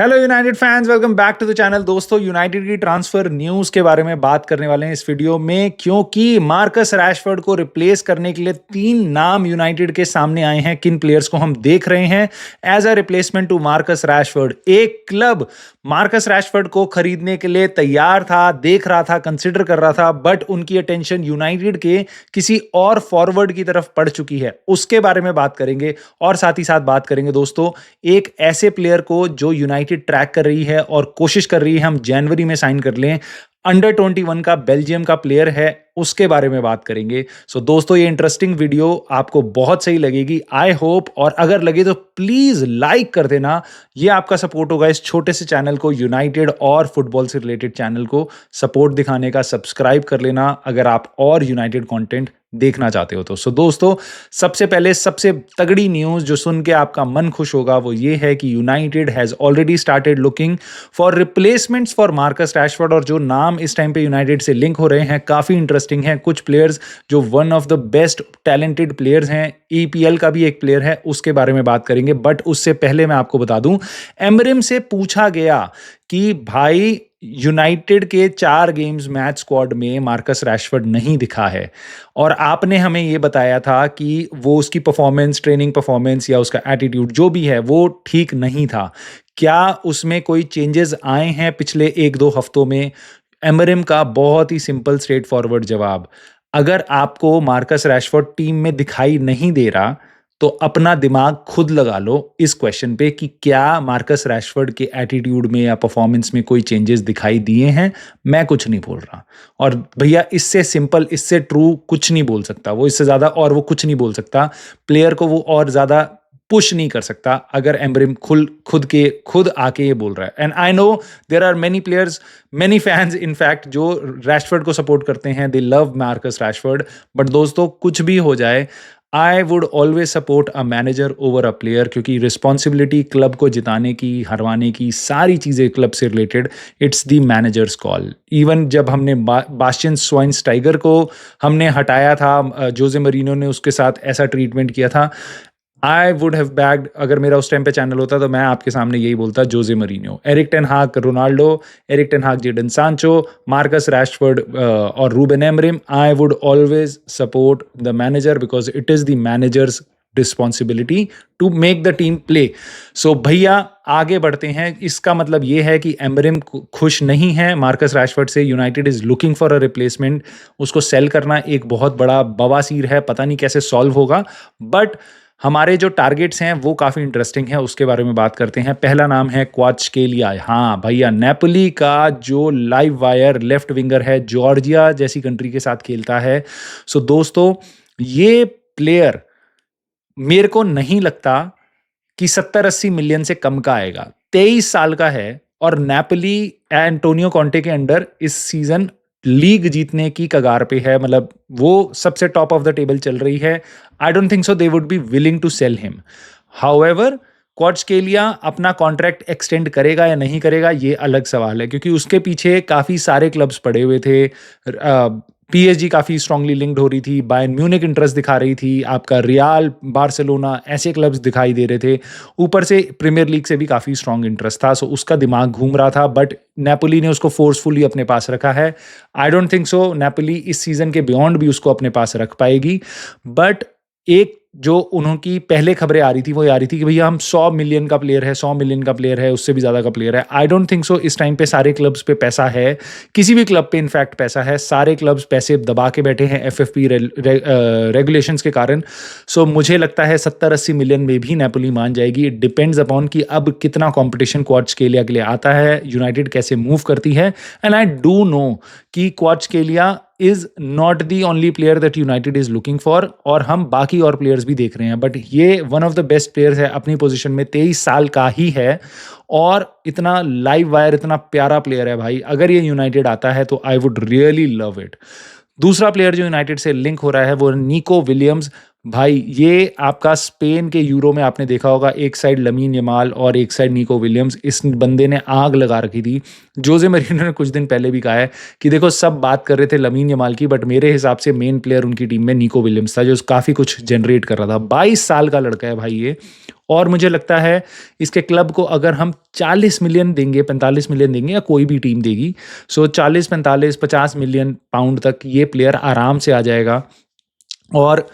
Hello United fans, welcome back to the channel. दोस्तों, United की transfer news के बारे में बात करने वाले हैं इस वीडियो में, क्योंकि मार्कस रैशफोर्ड को रिप्लेस करने के लिए 3 नाम यूनाइटेड के सामने आए हैं। किन प्लेयर्स को हम देख रहे हैं as a replacement to Marcus Rashford. एक क्लब मार्कस रैशफोर्ड को खरीदने के लिए तैयार था, देख रहा था, कंसिडर कर रहा था, बट उनकी अटेंशन यूनाइटेड के किसी और फॉरवर्ड की तरफ पड़ चुकी है। उसके बारे में बात करेंगे और साथ ही साथ बात करेंगे दोस्तों एक ऐसे प्लेयर को जो यूनाइटेड ट्रैक कर रही है और कोशिश कर रही है हम जनवरी में साइन कर लें। अंडर 21 का बेल्जियम का प्लेयर है, उसके बारे में बात करेंगे। सो दोस्तों, ये इंटरेस्टिंग वीडियो आपको बहुत सही लगेगी, आई होप। और अगर लगे तो प्लीज लाइक कर देना, ये आपका सपोर्ट होगा इस छोटे से चैनल को, यूनाइटेड और फुटबॉल से रिलेटेड चैनल को सपोर्ट दिखाने का। सब्सक्राइब कर लेना अगर आप और यूनाइटेड कंटेंट देखना चाहते हो तो। सो दोस्तों, सबसे पहले सबसे तगड़ी न्यूज जो सुन के आपका मन खुश होगा वो ये है कि United has already started looking for replacements for Marcus Rashford. और जो नाम इस टाइम पे यूनाइटेड से लिंक हो रहे हैं काफी इंटरेस्टिंग हैं। कुछ प्लेयर्स जो one of the best talented players हैं, ईपीएल का भी एक प्लेयर है, उसके बारे में बात करेंगे। बट उससे पहले मैं आपको बता दूं, एमरिम से पूछा गया कि भाई यूनाइटेड के 4 गेम्स मैच स्क्वाड में मार्कस रैशफोर्ड नहीं दिखा है और आपने हमें ये बताया था कि वो उसकी परफॉर्मेंस, ट्रेनिंग परफॉर्मेंस या उसका एटीट्यूड जो भी है वो ठीक नहीं था। क्या उसमें कोई चेंजेस आए हैं पिछले 1-2 हफ्तों में? एमरिम का बहुत ही सिंपल स्ट्रेट फॉरवर्ड जवाब, अगर आपको मार्कस रैशफोर्ड टीम में दिखाई नहीं दे रहा तो अपना दिमाग खुद लगा लो इस क्वेश्चन पे कि क्या मार्कस रैशफोर्ड के एटीट्यूड में या परफॉर्मेंस में कोई चेंजेस दिखाई दिए हैं। मैं कुछ नहीं बोल रहा, और भैया इससे सिंपल, इससे ट्रू कुछ नहीं बोल सकता वो, इससे ज्यादा और वो कुछ नहीं बोल सकता। प्लेयर को वो और ज्यादा पुश नहीं कर सकता अगर एमरिम खुद आके ये बोल रहा है। And I know there are many players, many fans in fact जो रैशफोर्ड को सपोर्ट करते हैं, they love Marcus Rashford. But दोस्तों, कुछ भी हो जाए, I would always support a manager over a player, क्योंकि रिस्पॉन्सिबिलिटी क्लब को जिताने की, हरवाने की, सारी चीज़ें क्लब से related, it's the manager's call. Even जब हमने बास्टियन श्वाइनस्टाइगर को हमने हटाया था, जोजे मरीनो ने उसके साथ ऐसा ट्रीटमेंट किया था, आई वुड हैव बैग्ड। अगर मेरा उस टाइम पे चैनल होता तो मैं आपके सामने यही बोलता, Jose Mourinho, Erik ten Hag Ronaldo, Erik ten Hag Jadon Sancho, Marcus Rashford और Ruben Amorim. I would always support the manager because it is the manager's responsibility to make the team play. So भैया आगे बढ़ते हैं। इसका मतलब ये है कि एमरिम खुश नहीं है मार्कस रैशफोर्ड से। United is looking for a replacement. उसको सेल करना एक बहुत बड़ा बवासीर है, पता नहीं कैसे सॉल्व होगा। बट हमारे जो टारगेट्स हैं वो काफ़ी इंटरेस्टिंग है, उसके बारे में बात करते हैं। पहला नाम है क्वार्ट्ज़केलिया। हाँ भैया, नेपोली का जो लाइव वायर लेफ्ट विंगर है, जॉर्जिया जैसी कंट्री के साथ खेलता है। सो दोस्तों, ये प्लेयर मेरे को नहीं लगता कि 70-80 मिलियन से कम का आएगा। 23 साल का है और नेपोली एंटोनियो कॉन्टे के अंडर इस सीजन लीग जीतने की कगार पे है, मतलब वो सबसे टॉप ऑफ द टेबल चल रही है। I don't think so they would be willing to sell him. However, Kvaratskhelia अपना कॉन्ट्रैक्ट एक्सटेंड करेगा या नहीं करेगा ये अलग सवाल है, क्योंकि उसके पीछे काफ़ी सारे क्लब्स पड़े हुए थे। पीएसजी काफ़ी स्ट्रांगली लिंक्ड हो रही थी, बायर्न म्यूनिक इंटरेस्ट दिखा रही थी, आपका रियाल, बार्सिलोना, ऐसे क्लब्स दिखाई दे रहे थे। ऊपर से प्रीमियर लीग से भी काफ़ी स्ट्रांग इंटरेस्ट था, सो उसका दिमाग घूम रहा था। बट नेपोली ने उसको फोर्सफुली अपने पास रखा है। I don't think so Napoli इस सीजन के बियॉन्ड भी उसको अपने पास रख पाएगी। बट एक जो उनकी पहले खबरें आ रही थी वो ये आ रही थी कि भैया हम 100 मिलियन का प्लेयर है, 100 मिलियन का प्लेयर है, उससे भी ज़्यादा का प्लेयर है। आई डोंट थिंक सो। इस टाइम पे सारे क्लब्स पे पैसा है, किसी भी क्लब पे इनफैक्ट पैसा है, सारे क्लब्स पैसे दबा के बैठे हैं एफएफपी रेगुलेशंस के कारण। सो मुझे लगता है 70-80 मिलियन में भी नेपोली मान जाएगी। इट डिपेंड्स अपॉन कि अब कितना कॉम्पिटिशन क्वार्ट्ज़केलिया के लिए आता है, यूनाइटेड कैसे मूव करती है। एंड आई डू नो कि Kvaratskhelia is not the only player that United is looking for, और हम बाकी और प्लेयर्स भी देख रहे हैं। बट ये one of the best players है अपनी पोजीशन में, 23 साल का ही है और इतना लाइव वायर, इतना प्यारा प्लेयर है भाई। अगर ये यूनाइटेड आता है तो I would really love it. दूसरा प्लेयर जो यूनाइटेड से लिंक हो रहा है वो निको विलियम्स। भाई ये आपका स्पेन के यूरो में आपने देखा होगा, एक साइड लमीन यमाल और एक साइड निको विलियम्स। इस बंदे ने आग लगा रखी थी। जोजे मरीनो ने कुछ दिन पहले भी कहा है कि देखो सब बात कर रहे थे लमीन यमाल की, बट मेरे हिसाब से मेन प्लेयर उनकी टीम में निको विलियम्स था जो काफ़ी कुछ जनरेट कर रहा था। 22 साल का लड़का है भाई ये, और मुझे लगता है इसके क्लब को अगर हम 40 मिलियन देंगे, 45 मिलियन देंगे, या कोई भी टीम देगी, सो 40, 45, 50 मिलियन पाउंड तक ये प्लेयर आराम से आ जाएगा। और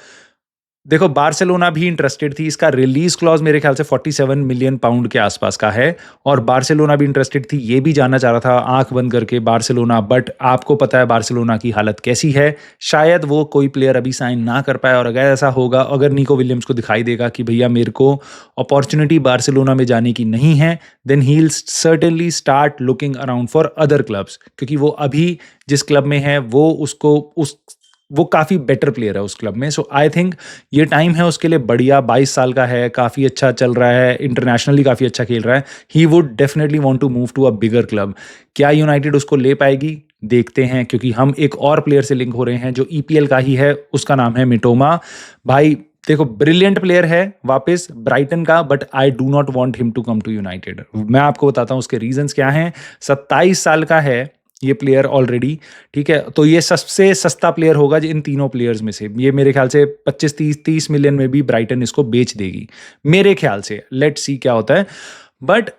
देखो, बार्सिलोना भी इंटरेस्टेड थी, इसका रिलीज क्लॉज मेरे ख्याल से 47 मिलियन पाउंड के आसपास का है, और बार्सिलोना भी इंटरेस्टेड थी, ये भी जानना चाह रहा था आंख बंद करके बार्सिलोना। बट आपको पता है बार्सिलोना की हालत कैसी है, शायद वो कोई प्लेयर अभी साइन ना कर पाए। और अगर ऐसा होगा, अगर निको विलियम्स को दिखाई देगा कि भैया मेरे को अपॉर्चुनिटी बार्सिलोना में जाने की नहीं है, then he will certainly start looking around for other clubs, क्योंकि वो अभी जिस क्लब में है वो काफ़ी बेटर प्लेयर है उस क्लब में। सो आई थिंक ये टाइम है उसके लिए बढ़िया। 22 साल का है, काफ़ी अच्छा चल रहा है, इंटरनेशनली काफ़ी अच्छा खेल रहा है। He would definitely want to move to a bigger club. क्या यूनाइटेड उसको ले पाएगी, देखते हैं, क्योंकि हम एक और प्लेयर से लिंक हो रहे हैं जो ईपीएल का ही है, उसका नाम है मिटोमा। भाई देखो, ब्रिलियंट प्लेयर है वापस ब्राइटन का, but I do not want him to come to United. मैं आपको बताता हूँ उसके रीजंस क्या हैं। 27 साल का है ये प्लेयर ऑलरेडी, ठीक है, तो ये सबसे सस्ता प्लेयर होगा इन तीनों प्लेयर्स में से। ये मेरे ख्याल से 25-30 मिलियन में भी ब्राइटन इसको बेच देगी मेरे ख्याल से। लेट्स सी क्या होता है। बट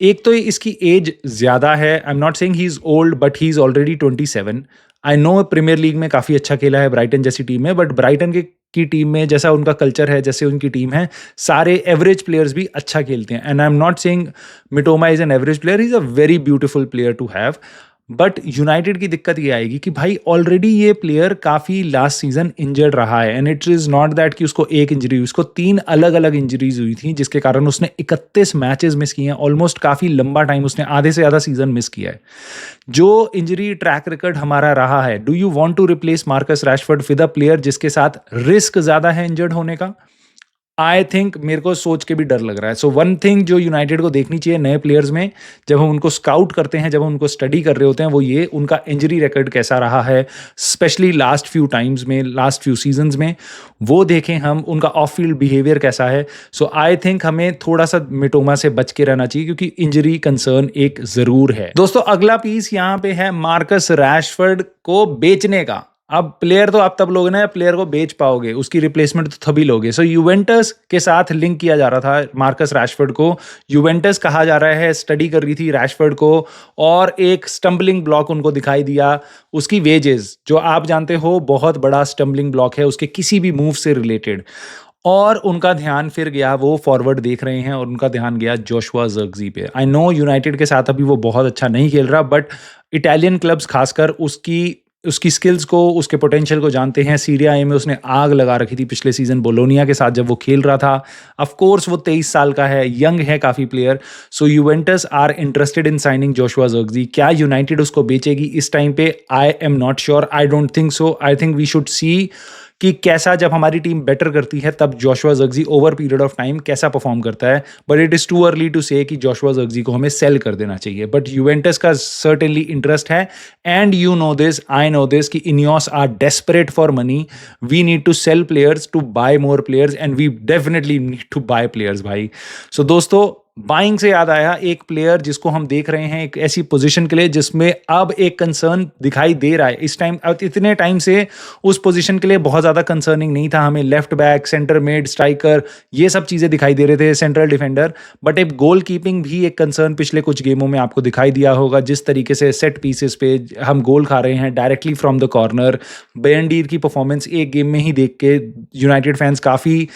एक तो इसकी एज ज्यादा है, I am not saying he is old, but he is already 27। I know Premier League में काफी अच्छा खेला है ब्राइटन जैसी टीम में, बट ब्राइटन की टीम में जैसा उनका कल्चर है, जैसे उनकी टीम है, सारे एवरेज प्लेयर्स भी अच्छा खेलते हैं। And I am not saying Mitoma is an average player, he is a very beautiful player to have. But United की दिक्कत ये आएगी कि भाई ऑलरेडी ये प्लेयर काफी लास्ट सीजन इंजर्ड रहा है, and it is not that कि उसको एक इंजरी हुई, उसको 3 अलग अलग इंजरीज हुई थी, जिसके कारण उसने 31 मैचेस मिस किए हैं। ऑलमोस्ट काफी लंबा टाइम उसने, आधे से ज्यादा सीजन मिस किया है। जो इंजरी ट्रैक रिकॉर्ड हमारा रहा है, do you want to replace Marcus Rashford with a player जिसके साथ रिस्क ज्यादा है इंजर्ड होने का? आई थिंक मेरे को सोच के भी डर लग रहा है। सो वन थिंग जो यूनाइटेड को देखनी चाहिए नए प्लेयर्स में, जब हम उनको स्काउट करते हैं, जब हम उनको स्टडी कर रहे होते हैं, वो ये उनका इंजरी रिकॉर्ड कैसा रहा है, स्पेशली लास्ट फ्यू टाइम्स में, लास्ट फ्यू सीजन्स में, वो देखें हम। उनका ऑफ फील्ड बिहेवियर कैसा है। सो आई थिंक हमें थोड़ा सा मिटोमा से बच के रहना चाहिए, क्योंकि इंजरी कंसर्न एक जरूर है। दोस्तों, अगला पीस यहाँ पे है मार्कस रैशफोर्ड को बेचने का। अब प्लेयर तो आप तब लोगे ना, प्लेयर को बेच पाओगे, उसकी रिप्लेसमेंट तो तभी लोगे। सो यूवेंटस के साथ लिंक किया जा रहा था मार्कस रैशफोर्ड को। यूवेंटस कहा जा रहा है स्टडी कर रही थी रैशफोर्ड को, और एक स्टम्बलिंग ब्लॉक उनको दिखाई दिया, उसकी वेजेस, जो आप जानते हो बहुत बड़ा स्टम्बलिंग ब्लॉक है उसके किसी भी मूव से रिलेटेड। और उनका ध्यान फिर गया, वो फॉरवर्ड देख रहे हैं, और उनका ध्यान गया जोशुआ ज़र्क्ज़ी पे। आई नो यूनाइटेड के साथ अभी वो बहुत अच्छा नहीं खेल रहा, बट इटालियन क्लब्स खासकर उसकी स्किल्स को, उसके पोटेंशियल को जानते हैं। सीरिया ए में उसने आग लगा रखी थी पिछले सीजन बोलोनिया के साथ जब वो खेल रहा था। ऑफ कोर्स वो 23 साल का है, यंग है काफ़ी player. So Juventus are interested in signing Joshua Zirkzee. क्या यूनाइटेड उसको बेचेगी इस टाइम पे? I am not sure, I don't think so. I think we should see कि कैसा, जब हमारी टीम बेटर करती है तब Joshua Zirkzee over period of time कैसा परफॉर्म करता है। But it is too early to say कि जोशुआ ज़र्क्ज़ी को हमें सेल कर देना चाहिए। बट यूवेंटस का सर्टेनली इंटरेस्ट है, and you know this, I know this, कि Ineos are desperate for money. We need to sell players to buy more players, and we definitely need to buy players भाई। So दोस्तों, buying से याद आया, एक player जिसको हम देख रहे हैं एक ऐसी पोजीशन के लिए जिसमें अब एक कंसर्न दिखाई दे रहा है इस टाइम। इतने टाइम से उस पोजीशन के लिए बहुत ज़्यादा कंसर्निंग नहीं था हमें। Left back, centre mid, striker, ये सब चीज़ें दिखाई दे रहे थे, सेंट्रल डिफेंडर। बट एक गोल कीपिंग भी एक कंसर्न पिछले कुछ गेमों में आपको दिखाई दिया होगा, जिस तरीके से सेट पीसेस पे हम गोल खा रहे हैं डायरेक्टली फ्रॉम द कॉर्नर। बेयरडीर की परफॉर्मेंस एक गेम में ही देख के यूनाइटेड फैंस काफ़ी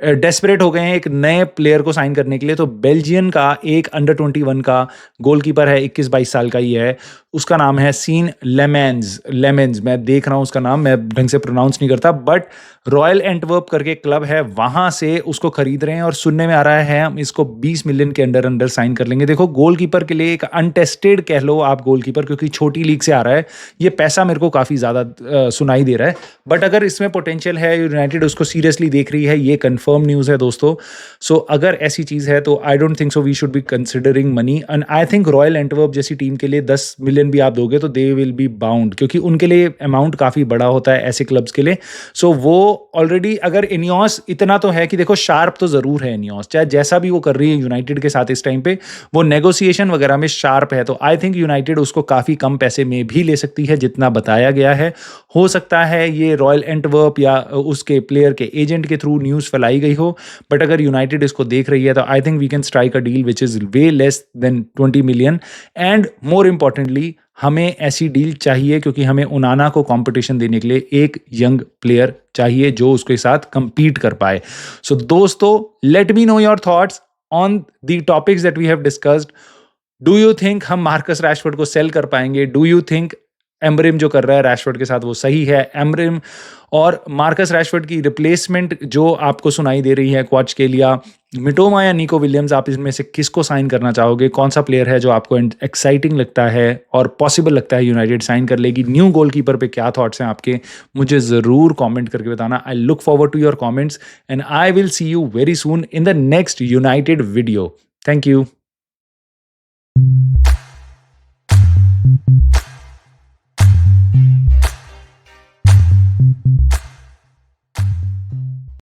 डेस्परेट हो गए हैं एक नए प्लेयर को साइन करने के लिए। तो बेल्जियन का एक अंडर 21 का गोलकीपर है, 21-22 साल का ही है, उसका नाम है सीन लेमेंस। मैं देख रहा हूँ उसका नाम, मैं ढंग से प्रोनाउंस नहीं करता, बट रॉयल एंटवर्प करके क्लब है, वहां से उसको खरीद रहे हैं, और सुनने में आ रहा है हम इसको 20 मिलियन के अंडर साइन कर लेंगे। देखो, गोलकीपर के लिए एक अनटेस्टेड कह लो आप गोलकीपर, क्योंकि छोटी लीग से आ रहा है, ये पैसा मेरे को काफी ज्यादा सुनाई दे रहा है। बट अगर इसमें पोटेंशियल है, यूनाइटेड उसको सीरियसली देख रही है, ये कंफर्म न्यूज है दोस्तों। सो अगर ऐसी चीज है तो I don't think so we should be considering money. And I think Royal Antwerp जैसी टीम के लिए 10 मिलियन भी आप दोगे तो दे विल बी बाउंड, क्योंकि उनके लिए अमाउंट काफी बड़ा होता है ऐसे क्लब्स के लिए। सो वो ऑलरेडी अगर इनियोस इतना तो है कि देखो शार्प तो ज़रूर है इनियोस, चाहे जैसा भी वो कर रही है यूनाइटेड के साथ इस टाइम पे, वो नेगोशिएशन वगैरह में शार्प है, तो आई थिंक यूनाइटेड उसको काफ़ी कम पैसे में भी ले सकती है जितना बताया गया है। हो सकता है ये रॉयल एंटवर्प या उसके प्लेयर के एजेंट के थ्रू न्यूज़ फैलाई गई हो, बट अगर यूनाइटेड इसको देख रही है तो I think we can strike a deal which is way less than 20 million. And more importantly हमें ऐसी डील चाहिए क्योंकि हमें उनाना को कंपटीशन देने के लिए एक यंग प्लेयर चाहिए जो उसके साथ compete कर पाए। सो दोस्तों, let me know your thoughts on the topics that we have discussed. Do you think हम मार्कस रैशफोर्ड को सेल कर पाएंगे? डू यू थिंक एमरिम जो कर रहा है रैशफोर्ड के साथ वो सही है? एमरिम और मार्कस रैशफोर्ड की रिप्लेसमेंट जो आपको सुनाई दे रही है क्वार्ट्ज़केलिया, मिटोमा या निको विलियम्स, आप इसमें से किसको साइन करना चाहोगे? कौन सा प्लेयर है जो आपको एक्साइटिंग लगता है और पॉसिबल लगता है यूनाइटेड साइन कर लेगी? न्यू गोलकीपर पे क्या थॉट्स हैं आपके? मुझे ज़रूर कमेंट करके बताना। I look forward to your comments and I will see you very soon in the next United video. Thank you.